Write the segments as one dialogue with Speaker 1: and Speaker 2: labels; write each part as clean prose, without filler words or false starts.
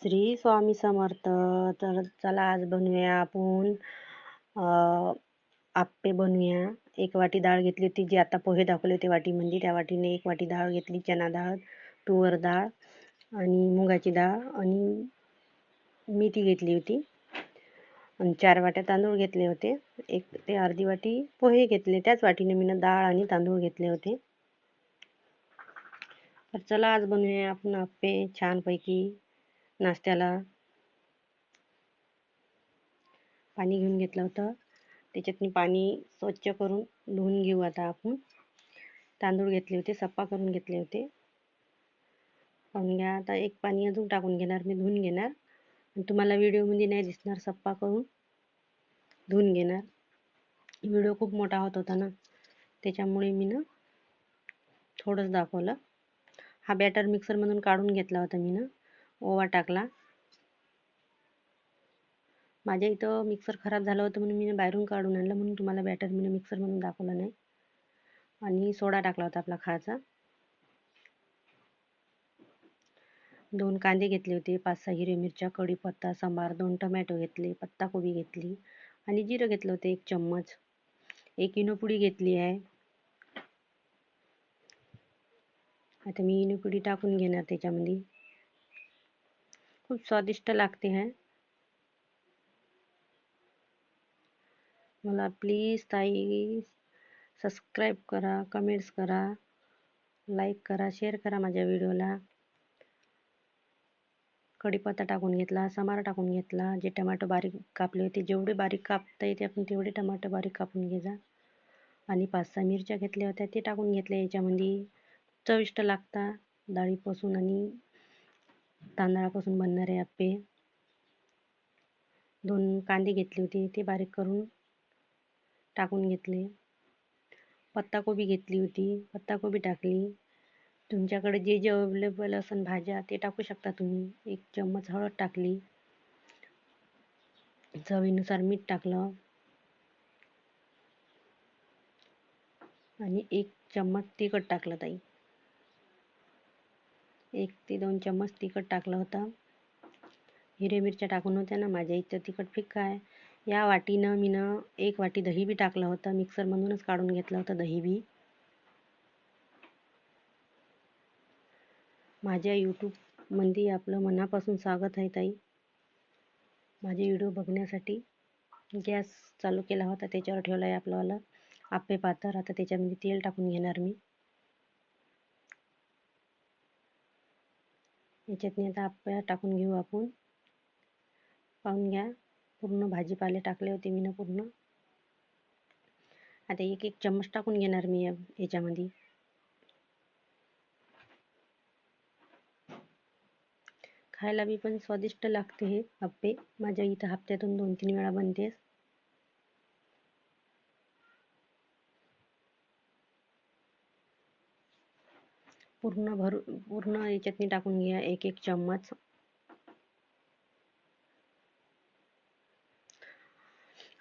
Speaker 1: श्री स्वामी समर्थ. तर चला आज बनवूया आपण आप्पे बनवूया. 1 वाटी डाळ घेतली होती, जी आता पोहे दाखवले होते वाटीमध्ये, त्या वाटीने 1 वाटी डाळ घेतली. चना डाळ, तुवर डाळ आणि मुगाची डाळ आणि मेथी घेतली होती आणि 4 वाट्या तांदूळ घेतले होते. 1 ते अर्धी वाटी पोहे घेतले. त्याच वाटीने मी डाळ आणि तांदूळ घेतले होते. तर चला आज बनवूया आपण आप्पे छानपैकी. नाश्त्याला पाणी घेऊन घेतलं होतं, त्याच्यातनी पाणी स्वच्छ करून धुवून घेऊ. आता आपण तांदूळ घेतले होते, सप्पा करून घेतले होते. पाहून घ्या. आता एक पाणी अजून टाकून घेणार, मी धुवून घेणार आणि तुम्हाला व्हिडिओमध्ये नाही दिसणार, सप्पा करून धुवून घेणार. व्हिडिओ खूप मोठा होत होता ना, त्याच्यामुळे मी थोडंच दाखवलं. हा बॅटर मिक्सरमधून काढून घेतला होता मी ओवा टाकला. माझ्या इथं मिक्सर खराब झालं होतं म्हणून मी बाहेरून काढून आणलं, म्हणून तुम्हाला बॅटर मी मिक्सरमधून दाखवलं नाही. आणि सोडा टाकला होता आपला खायचा. 2 कांदे घेतले होते, 5-6 हिरव्या मिरच्या, कढीपत्ता, सांबार, 2 टमॅटो घेतले, पत्ताकोबी घेतली आणि जिरं घेतलं होतं 1 चम्मच. 1 इनो पुडी घेतली आहे. आता मी इनो पुडी टाकून घेणार त्याच्यामध्ये. खूप स्वादिष्ट लागते है. मला प्लीज ताई सबस्क्राईब करा, कमेंट्स करा, लाईक करा, शेअर करा माझ्या व्हिडिओला. कढीपत्ता टाकून घेतला, सांबार टाकून घेतला, जे टमाटो बारीक कापले होते, जेवढे बारीक कापता येते आपण तेवढे टमाटो बारीक कापून घ्यायचा. आणि 5-6 मिरच्या घेतल्या होत्या, ते टाकून घेतल्या याच्यामध्ये. चविष्ट लागतात डाळीपासून आणि तांदळापासून बनणारे आप्पे. 2 कांदे घेतले होते, ते बारीक करून टाकून घेतले. पत्ताकोबी घेतली होती, पत्ताकोबी टाकली. तुमच्याकडे जे जे अवेलेबल असेल भाज्या ते टाकू शकता तुम्ही. 1 चम्मच हळद टाकली, चवीनुसार मीठ टाकलं आणि 1 चम्मच तिखट टाकलं ताई. 1 ते 2 चम्मच तिखट टाकलं होतं. हिरव्या मिरच्या टाकून होत्या ना, माझ्या इथं तिखट फिक्का आहे. या वाटीनं मी 1 वाटी दही बी टाकलं होतं, मिक्सरमधूनच काढून घेतलं होतं दही बी. माझ्या यूट्यूबमध्ये आपलं मनापासून स्वागत आहे ताई. माझे व्हिडिओ बघण्यासाठी गॅस चालू केला होता, त्याच्यावर ठेवला आहे आपल्याला आप्पे पात्र. आता त्याच्यामध्ये तेल टाकून घेणार मी. याच्यातनी आता आप्पे टाकून घेऊ आपण. पाहून घ्या, पूर्ण भाजीपाले टाकले होते मी पूर्ण. आता 1-1 चम्मच टाकून घेणार मी याच्यामध्ये. खायला बी पण स्वादिष्ट लागते हे आप्पे. माझ्या इथं हप्त्यातून 2-3 वेळा बनते. पूर्ण याच्यातनी टाकून घ्या 1-1 चम्मच.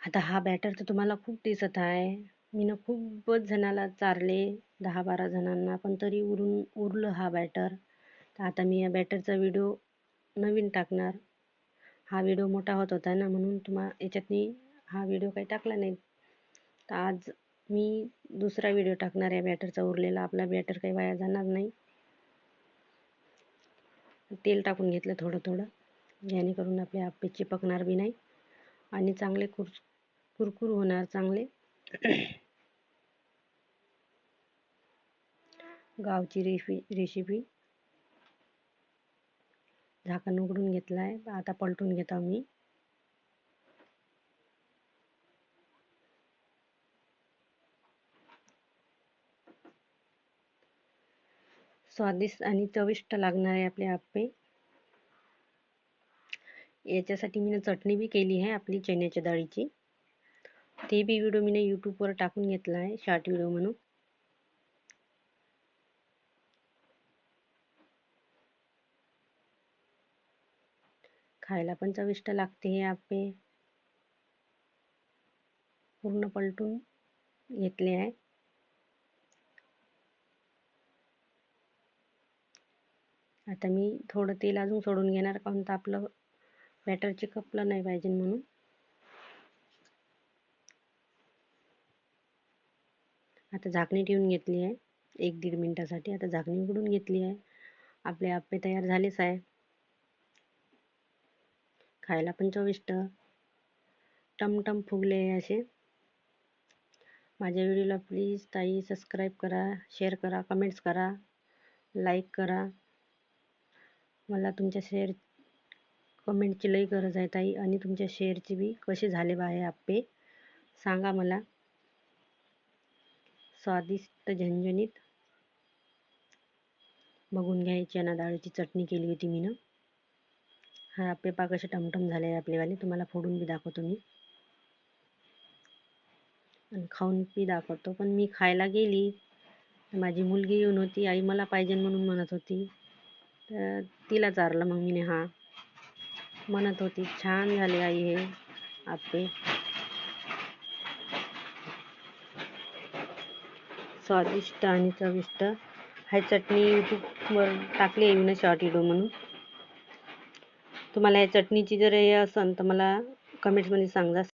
Speaker 1: आता हा बॅटर तर तुम्हाला खूप दिसत आहे. मी खूपच जणाला चारले, 10-12 जणांना, पण तरी उरलं हा बॅटर. तर आता मी या बॅटरचा व्हिडिओ नवीन टाकणार. हा व्हिडिओ मोठा होत होता ना, म्हणून याच्यातनी हा व्हिडिओ काही टाकला नाही. तर आज मी दुसरा व्हिडिओ टाकणार आहे बॅटरचा उरलेला. आपला बॅटर काही वाया जाणार नाही. तेल टाकून घेतलं थोडं थोडं, जेणेकरून आपले आप्पे चिपकणार बी नाही आणि चांगले कुरकुर होणार चांगले. गावची रेसिपी. झाकण उघडून घेतलं आहे, आता पलटून घेतो मी. स्वादिष्ट आणि चविष्ट लागणारे आपले आप्पे. याच्यासाठी मी चटणी बी केली आहे आपली चण्याच्या डाळीची. ते बी व्हिडिओ मी यूट्यूबवर टाकून घेतला आहे, शॉर्ट व्हिडिओ म्हणून. खायला पण चविष्ट लागते हे आप्पे. पूर्ण पलटून घेतले आहे. आता मी थोडं तेल अजून सोडून घेणार, कारण तर आपलं बॅटर चिकटलं नाही पाहिजे म्हणून. आता झाकणी ठेवून घेतली आहे 1-1.5 मिनिटासाठी. आता झाकणी उघडून घेतली आहे. आपले आप्पे तयार झालेच आहे. खायला पण चविष्ट, टमटम फुगले असे. माझ्या व्हिडिओला प्लीज ताई सबस्क्राईब करा, शेअर करा, कमेंट्स करा, लाईक करा. मला तुमच्या शेअर कमेंटची लई गरज आहे ताई, आणि तुमच्या शेअरची बी. कसे झाले बाहे आप्पे सांगा मला. स्वादिष्ट झणझणीत. बघून घ्या, चना डाळीची चटणी केली होती मीनं. हा आप्पे पा कसे टमटम झाले आपलेवाले. तुम्हाला फोडून बी दाखवतो मी, आणि खाऊन बी दाखवतो. पण मी खायला गेली, माझी मुलगी येऊन होती. आई मला पाहिजे म्हणून म्हणत होती, तर तिला चारलं मग मीने. हा म्हणत होती छान झाले आई हे आप्पे, स्वादिष्ट आणि चविष्ट. हाय चटणी यूट्यूबवर टाकली आहे मी शॉर्ट व्हिडिओ म्हणून. तुम्हाला या चटणीची जर हे असेल तर मला कमेंट्समध्ये सांगा.